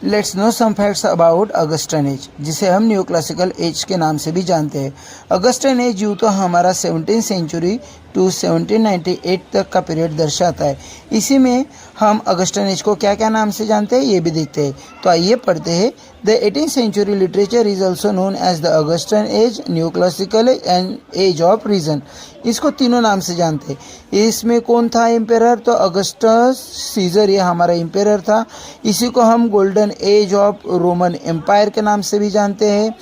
Let's know some facts about Augustan age, जिसे हम new classical as के नाम से भी जानते हैं। अगस्टन एज यूँ तो हमारा 17th सेंचुरी टू 1798 तक का पीरियड दर्शाता है। इसी में हम अगस्टन एज को क्या क्या नाम से जानते हैं ये भी देखते हैं। तो आइए पढ़ते हैं। The 18th century literature is also known as the Augustan age, new classical and age of reason. इसको तीनों नाम से जानते हैं। इसमें कौन था एम्पेरर? तो अगस्टस सीजर, ये हमारा एम्पेरर था। इसी को हम golden age of Roman empire के नाम से भी जानते हैं।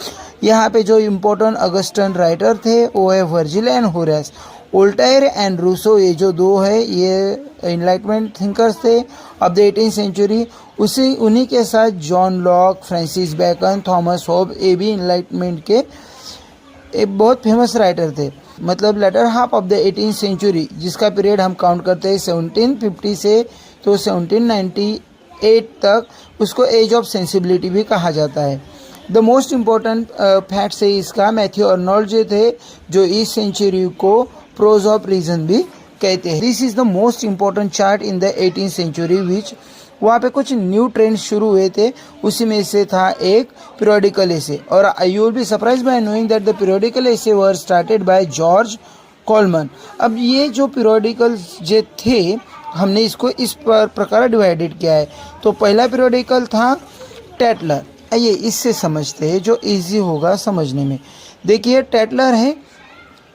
यहाँ पे जो इम्पोर्टेंट अगस्टन राइटर थे वो है Virgil and Horace. Voltaire and Rousseau, ये जो दो है ये इनलाइटमेंट थिंकर्स थे ऑफ द 18th सेंचुरी। उन्हीं के साथ John Locke, Francis Bacon, Thomas Hobbes, ये भी इनलाइटमेंट के एक बहुत फेमस राइटर थे। मतलब later half of the 18th century, जिसका पीरियड हम काउंट करते हैं 1750 से तो 1798 तक, उसको एज ऑफ सेंसिबिलिटी भी कहा जाता है। द मोस्ट इम्पोर्टेंट फैक्ट से इसका मैथ्यू अर्नोल्ड जो थे, जो इस सेंचुरी को प्रोज ऑफ रीजन भी कहते हैं। This is the most important chart in the 18th century which, वहाँ पे कुछ न्यू ट्रेंड शुरू हुए थे। उसी में से था एक पीरियोडिकल एसे, और you will be surprise by knowing that the periodical essay were started by George Colman. अब ये जो पीरियोडिकल जो थे, हमने इसको इस प्रकार डिवाइडेड किया है। तो पहला पीरियोडिकल था टैटलर। आइए इससे समझते हैं जो इजी होगा समझने में। देखिए टैटलर है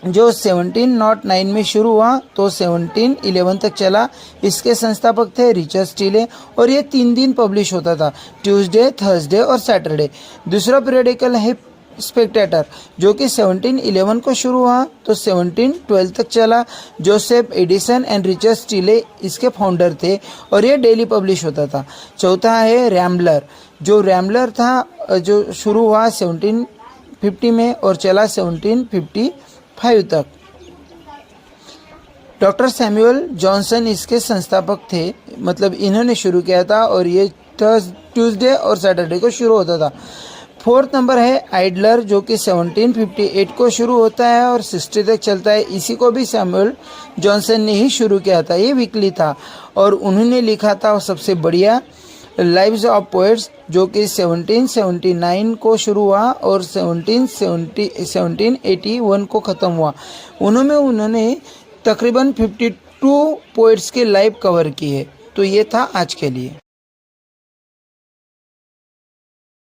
जो 1709 में शुरू हुआ तो 1711 तक चला। इसके संस्थापक थे रिचर्ड स्टीले, और ये 3 दिन पब्लिश होता था, ट्यूसडे, थर्सडे और सैटरडे। दूसरा पीरियोडिकल है स्पेक्टेटर, जो कि 1711 को शुरू हुआ तो 1712 तक चला। जोसेफ एडिसन एंड रिचर्ड स्टीले इसके फाउंडर थे, और ये डेली पब्लिश होता था। चौथा है रैम्बलर, जो रैम्बलर था जो शुरू हुआ 1750 में और चला 1755 तक। डॉक्टर सैमुअल जॉनसन इसके संस्थापक थे, मतलब इन्होंने शुरू किया था, और ये ट्यूसडे और सैटरडे को शुरू होता था। फोर्थ नंबर है आइडलर, जो कि 1758 को शुरू होता है और 60 तक चलता है। इसी को भी सैमुअल जॉनसन ने ही शुरू किया था। ये वीकली था और उन्होंने लिखा था सबसे बढ़िया लाइव्स ऑफ पोएट्स, जो कि 1779 को शुरू हुआ और 1781 को ख़त्म हुआ। उन्होंने तकरीबन 52 पोएट्स के लाइव कवर किए। तो ये था आज के लिए।